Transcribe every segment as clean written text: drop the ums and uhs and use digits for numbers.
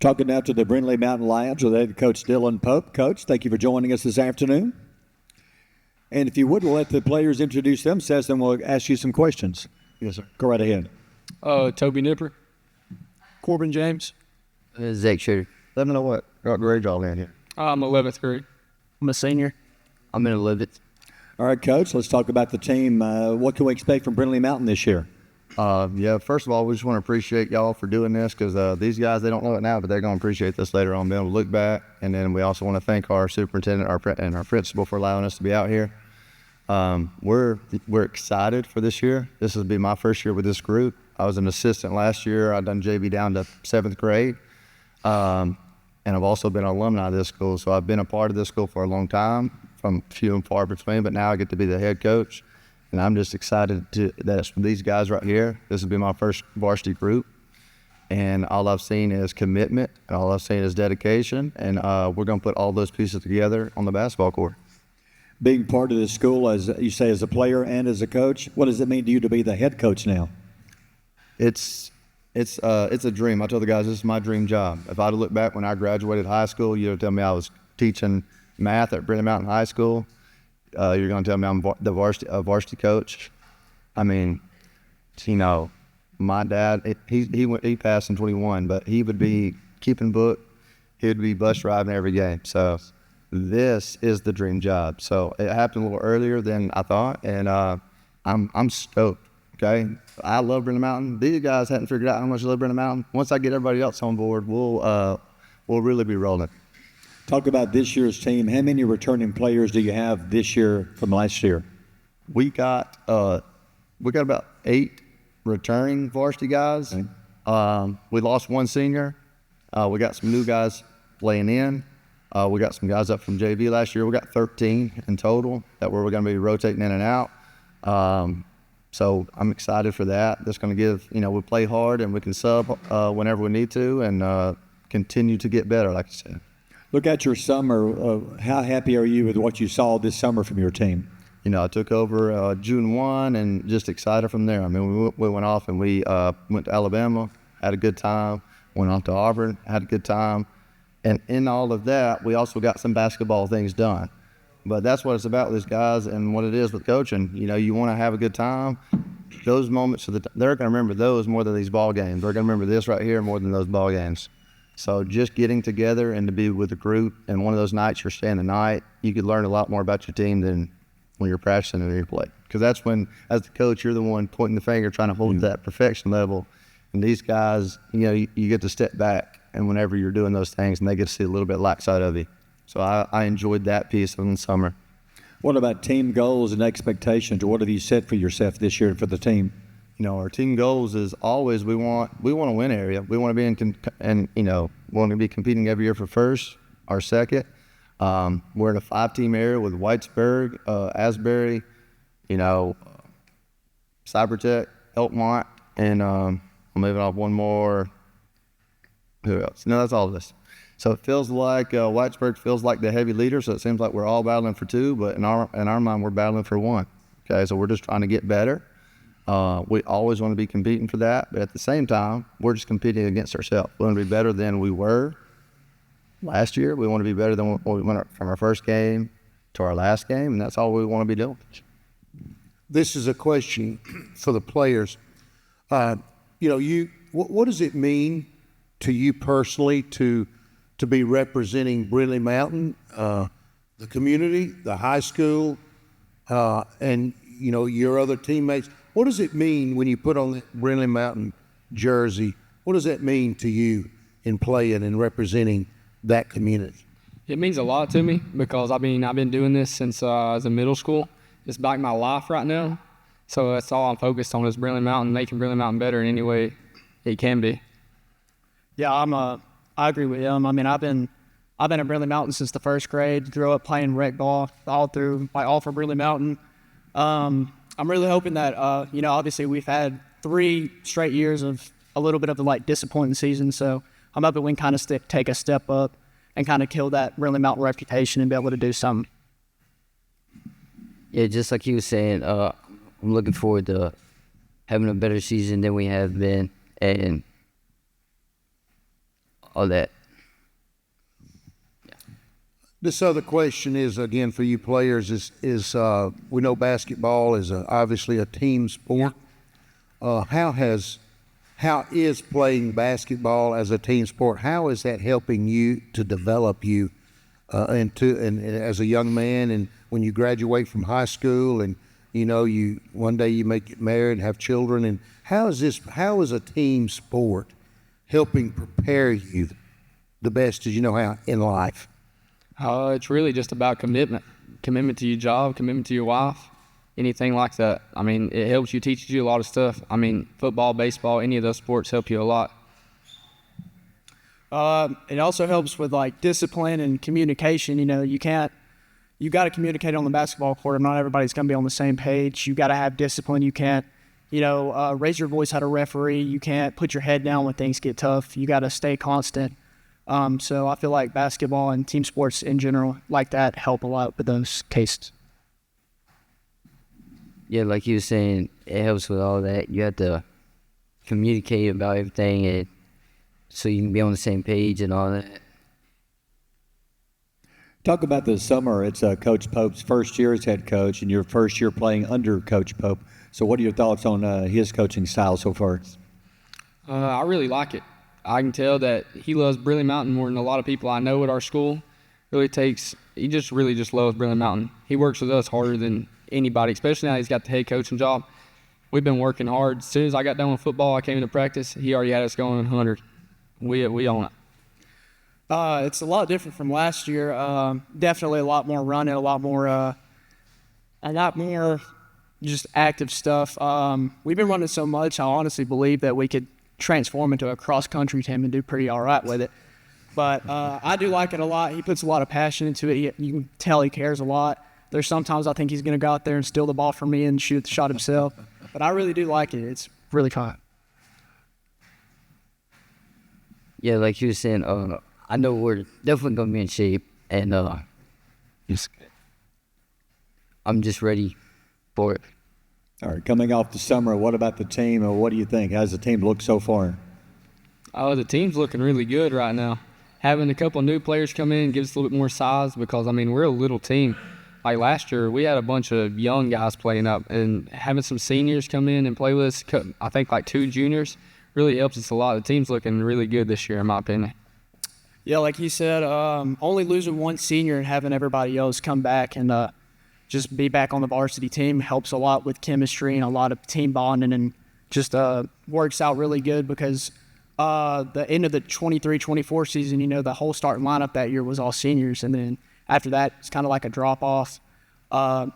Talking now to the Brindlee Mountain Lions with head coach Dylan Pope. Coach, thank you for joining us this afternoon. And if you would, we'll let the players introduce themselves, and we'll ask you some questions. Yes, sir. Go right ahead. Toby Nipper. Corbin James. Zach Shooter. Let me know what grade y'all in here. I'm 11th grade. I'm a senior. I'm in 11th. All right, Coach, let's talk about the team. What can we expect from Brindlee Mountain this year? First of all, we just want to appreciate y'all for doing this because these guys, they don't know it now, but they're going to appreciate this later on, being able to look back. And then we also want to thank our superintendent and our principal for allowing us to be out here. We're excited for this year. This will be my first year with this group. I was an assistant last year. I've done JV down to 7th grade. And I've also been an alumni of this school. So I've been a part of this school for a long time, from few and far between, but now I get to be the head coach. And I'm just excited that it's these guys right here. This will be my first varsity group. And all I've seen is commitment, and all I've seen is dedication. And we're going to put all those pieces together on the basketball court. Being part of this school, as you say, as a player and as a coach, what does it mean to you to be the head coach now? It's a dream. I told the guys, this is my dream job. If I'd look back when I graduated high school, you'd tell me I was teaching math at Brindlee Mountain High School. You're going to tell me I'm the varsity coach. I mean, you know, my dad, he passed in 21, but he would be keeping book. He would be bus driving every game. So this is the dream job. So it happened a little earlier than I thought, and I'm stoked. Okay, I love Brindlee Mountain. These guys hadn't figured out how much I love Brindlee Mountain. Once I get everybody else on board, we'll really be rolling. Talk about this year's team. How many returning players do you have this year from last year? We got about 8 returning varsity guys. Okay. We lost 1 senior. We got some new guys playing in. We got some guys up from JV last year. We got 13 in total that we're going to be rotating in and out. So I'm excited for that. That's going to give, we play hard and we can sub whenever we need to and continue to get better, like I said. Look at your summer. How happy are you with what you saw this summer from your team? I took over June 1 and just excited from there. I mean, we went off and we went to Alabama, had a good time, went off to Auburn, had a good time. And in all of that, we also got some basketball things done. But that's what it's about with these guys and what it is with coaching. You want to have a good time. Those moments, they're going to remember those more than these ball games. They're going to remember this right here more than those ball games. So just getting together and to be with a group, and one of those nights you're staying the night, you could learn a lot more about your team than when you're practicing and you play. Because that's when, as the coach, you're the one pointing the finger, trying to hold that perfection level. And these guys, you get to step back, and whenever you're doing those things, and they get to see a little bit light side of you. So I enjoyed that piece in the summer. What about team goals and expectations? What have you set for yourself this year for the team? Our team goals is always we want to win area. We want to be want to be competing every year for first or second. We're in a 5-team area with Whitesburg, Asbury, Cybertech, Elkmont, and I'm leaving off one more. Who else? No, that's all of us. So it feels like Whitesburg feels like the heavy leader, so it seems like we're all battling for 2, but in our mind, we're battling for 1. Okay, so we're just trying to get better. We always want to be competing for that, but at the same time, we're just competing against ourselves. We want to be better than we were last year. We want to be better than we went from our first game to our last game, and that's all we want to be doing. This is a question for the players. What does it mean to you personally to be representing Brindlee Mountain, the community, the high school, and your other teammates? What does it mean when you put on the Brindlee Mountain jersey? What does that mean to you in playing and representing that community? It means a lot to me because I've been doing this since I was in middle school. It's like my life right now. So that's all I'm focused on is Brindlee Mountain, making Brindlee Mountain better in any way it can be. Yeah, I agree with him. I mean, I've been at Brindlee Mountain since the 1st grade. Grew up playing rec ball all for Brindlee Mountain. I'm really hoping that obviously we've had 3 straight years of a little bit of the disappointing season. So I'm hoping we can kind of take a step up and kind of kill that Brindlee Mountain reputation and be able to do something. Yeah, just like you were saying, I'm looking forward to having a better season than we have been, and all that. This other question is, again, for you players, is we know basketball is obviously a team sport. How is playing basketball as a team sport, how is that helping you to develop you and as a young man, and when you graduate from high school, and you one day you may get married, have children, and how is a team sport helping prepare you the best as you know how in life? It's really just about commitment to your job, commitment to your wife, anything like that. I mean, it helps you, teaches you a lot of stuff. I mean, football, baseball, any of those sports help you a lot. It also helps with like discipline and communication. You got to communicate on the basketball court. Not everybody's going to be on the same page. You got to have discipline. You can't, raise your voice at a referee. You can't put your head down when things get tough. You got to stay constant. So I feel like basketball and team sports in general like that help a lot with those cases. Yeah, like you were saying, it helps with all that. You have to communicate about everything, and so you can be on the same page and all that. Talk about the summer. It's Coach Pope's first year as head coach, and your first year playing under Coach Pope. So what are your thoughts on his coaching style so far? I really like it. I can tell that he loves Brindlee Mountain more than a lot of people I know at our school. He just really loves Brindlee Mountain. He works with us harder than anybody, especially now he's got the head coaching job. We've been working hard. As soon as I got done with football, I came into practice. He already had us going 100. We own it. It's a lot different from last year. Definitely a lot more running, a lot more just active stuff. We've been running so much, I honestly believe that we could transform into a cross-country team and do pretty all right with it. But I do like it a lot. He puts a lot of passion into it. You can tell he cares a lot. There's sometimes I think he's going to go out there and steal the ball from me and shoot the shot himself. But I really do like it. It's really fun. Yeah, like you were saying, I know we're definitely going to be in shape, and I'm just ready for it. All right, coming off the summer, what about the team, or what do you think? How's the team look so far? The team's looking really good right now. Having a couple new players come in gives us a little bit more size because, I mean, we're a little team. Like last year, we had a bunch of young guys playing up, and having some seniors come in and play with us, I think like 2 juniors, really helps us a lot. The team's looking really good this year, in my opinion. Yeah, like he said, only losing one senior and having everybody else come back and just be back on the varsity team helps a lot with chemistry and a lot of team bonding, and just works out really good because the end of the 23-24 season, the whole starting lineup that year was all seniors, and then after that, it's kind of like a drop-off.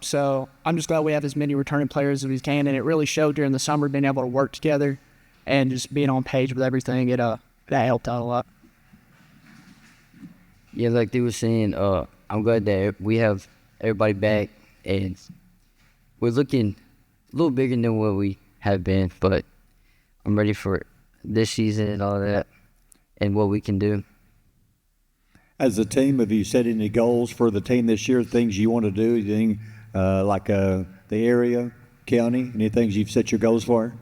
So I'm just glad we have as many returning players as we can, and it really showed during the summer being able to work together and just being on page with everything. That helped out a lot. Yeah, like they were saying, I'm glad that we have everybody back, and we're looking a little bigger than what we have been, but I'm ready for this season and all that and what we can do. As a team, have you set any goals for the team this year, things you want to do, anything like the area, county, any things you've set your goals for?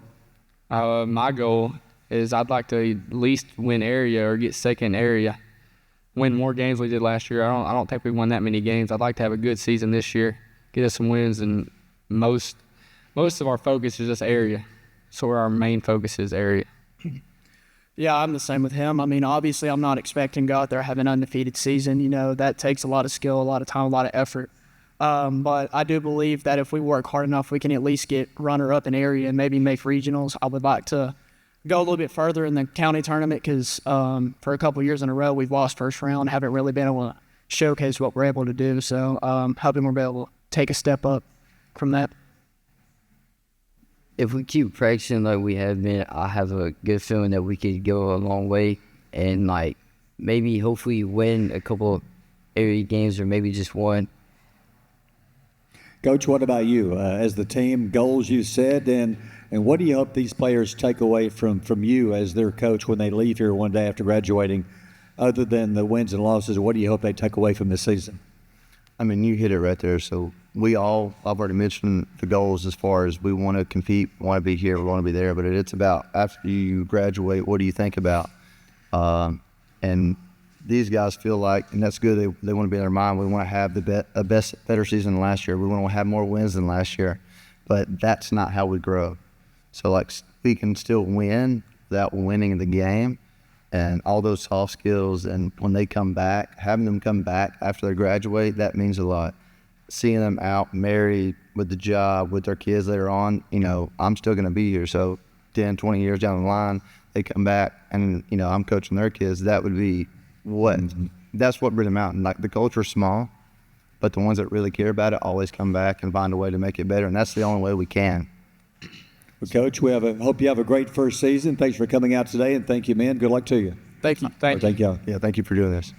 My goal is I'd like to at least win area or get second area. Win more games we did last year. I don't think we won that many games. I'd like to have a good season this year, get us some wins, and most of our focus is just area. So our main focus is area. Yeah, I'm the same with him. I mean, obviously, I'm not expecting to go out there have an undefeated season. That takes a lot of skill, a lot of time, a lot of effort. But I do believe that if we work hard enough, we can at least get runner-up in area and maybe make regionals. I would like to go a little bit further in the county tournament because for a couple of years in a row, we've lost first round, haven't really been able to showcase what we're able to do. So hoping we'll be able to take a step up from that. If we keep practicing like we have been, I have a good feeling that we could go a long way and maybe hopefully win a couple area games or maybe just one. Coach, what about you? As the team, goals you set, and what do you hope these players take away from you as their coach when they leave here one day after graduating? Other than the wins and losses, what do you hope they take away from this season? I mean, you hit it right there. So I've already mentioned the goals as far as we want to compete, want to be here, we want to be there. But it's about after you graduate, what do you think about? And And these guys feel like, and that's good, they want to be in their mind, we want to have a better season than last year. We want to have more wins than last year. But that's not how we grow. So, like, we can still win without winning the game. And all those soft skills, and when they come back, having them come back after they graduate, that means a lot. Seeing them out, married, with the job, with their kids later on, I'm still going to be here. So 10, 20 years down the line, they come back and, I'm coaching their kids. That would be that's what Brindlee Mountain, like, the culture's small, but the ones that really care about it always come back and find a way to make it better. And that's the only way we can. Well, Coach, hope you have a great first season. Thanks for coming out today, and thank you, man. Good luck to you. Thank you. Thank you. Yeah, thank you for doing this.